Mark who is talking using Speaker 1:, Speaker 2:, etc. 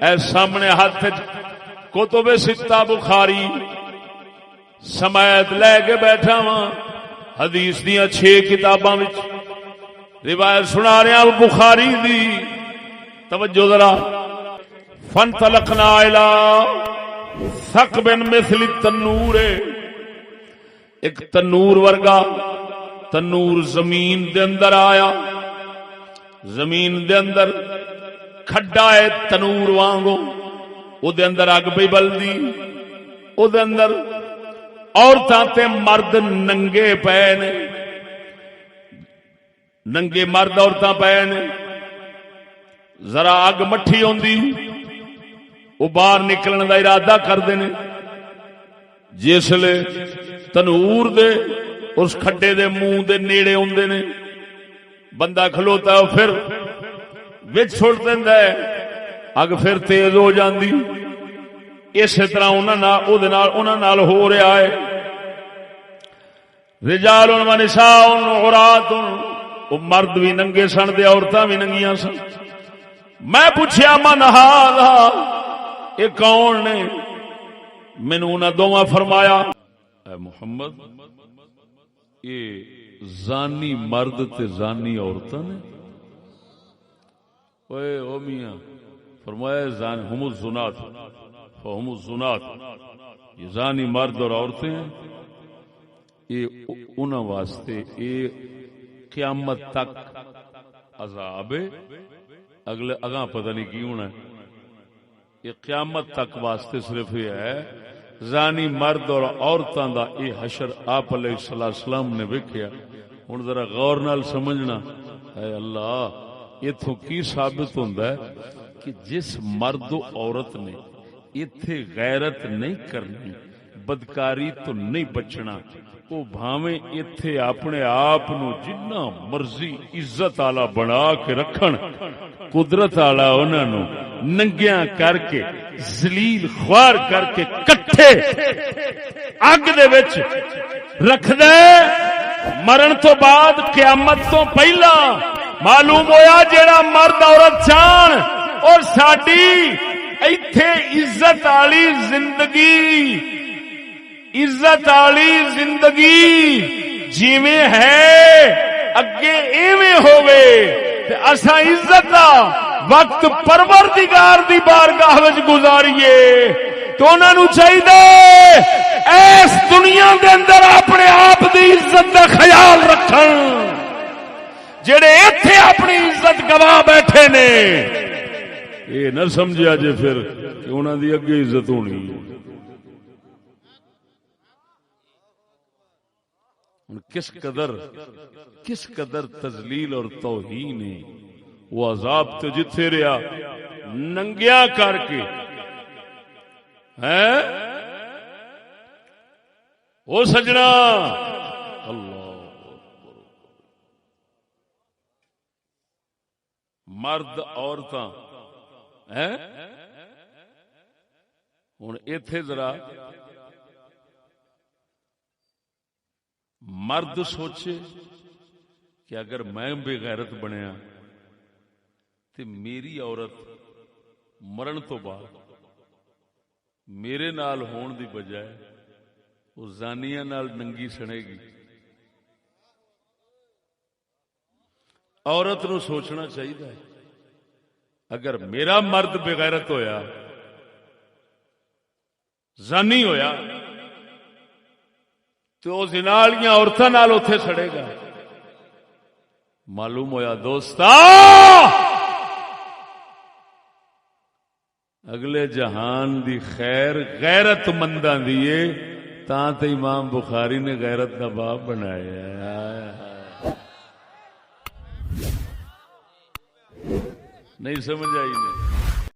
Speaker 1: اے سامنے ہاتھ کتب ستہ بخاری سمیت لے کے بیٹھا وا حدیث دیا 6 کتاباں وچ روایت سنا رہا بخاری دی توجہ ذرا فانطلقنا الى ثقب مثل التنور ایک تنور ورگا تنور زمین دے اندر آیا زمین دے اندر کھڈا ہے تنور وانگو او دے اندر اگ پئی بلدی او دے اندر عورتاں تے مرد ننگے پے نے ننگے مرد عورتاں پے نے ذرا اگ مٹھی ہوندی وہ باہر نکلن دا ارادہ کردے نے جسلے تنور دے اس کھڈے دے منہ دے نیڑے ہوندے نے بندہ کھلوتا ہے پھر وچ چھوڑ دیندا ہے اگ پھر تیز ہو جاندی اسی طرح انہاں نال ہو رہا ہے رجال و نساء عورات وہ مرد بھی ننگے سن دے عورتاں بھی ننگیاں سن میں پوچھیا من ھذا یہ کون نے مینوں انہاں دوواں فرمایا اے محمد یہ زانی مرد تے زانی عورتاں نے اوے او میاں فرمایا زان ہم الزنات فہم الزنات یہ زانی مرد اور عورتیں ہیں یہ انہاں واسطے یہ قیامت تک عذاب اگلے اگاں پتہ نہیں کی ہونا ہے یہ قیامت تک واسطے صرف یہ ہے زانی مرد اور عورتاں دا یہ حشر آپ علیہ السلام نے ویکھیا ہن ذرا غور نال سمجھنا اے اللہ ایتھوں کی ثابت ہوندا ہے کہ جس مرد و عورت نے ایتھے غیرت نہیں کرنی بدکاری تو نہیں بچنا وہ بھاویں ایتھے اپنے آپ نو جنہ مرضی عزت آلا بنا کے رکھن قدرت آلا انہاں نو ننگیاں کر کے ذلیل خوار کر کے کٹھے اگ دے وچ رکھ دے مرن تو بعد قیامت تو پہلا معلوم ہویا جیڑا مرد عورت چان اور ساڈی ایتھے عزت آلی زندگی جیویں ہے اگے ایویں ہووے تے اساں عزت دا وقت پروردگار دی بارگاہ وچ گزاریے تو انہاں نوں چاہیے اس دنیا دے اندر اپنے آپ دی عزت دا خیال رکھن جڑے ایتھے اپنی عزت گوا بیٹھے نے یہ نہ سمجھا جے پھر کہ انہاں دی اگے عزت ہونی ہے کس قدر تذلیل اور توہین ہے وہ عذاب تو جتھے رہا ننگیا کر کے ہے وہ سجنا اللہ مرد عورتاں ہے ہن ایتھے ذرا مرد سوچے کہ اگر میں بے غیرت بنیا تو میری عورت مرن تو بعد میرے نال ہون دی بجائے وہ زانیاں نال ننگی سنے گی. عورت نو سوچنا چاہیے اگر میرا مرد بے غیرت ہویا زانی ہویا تو زنا والیاں عورتاں نال اوتھے سڑے گا. معلوم ہویا دوستا اگلے جہان دی خیر غیرت منداں دی اے تاں تے امام بخاری نے غیرت دا باب بنایا. نہیں سمجھ آئی نہیں.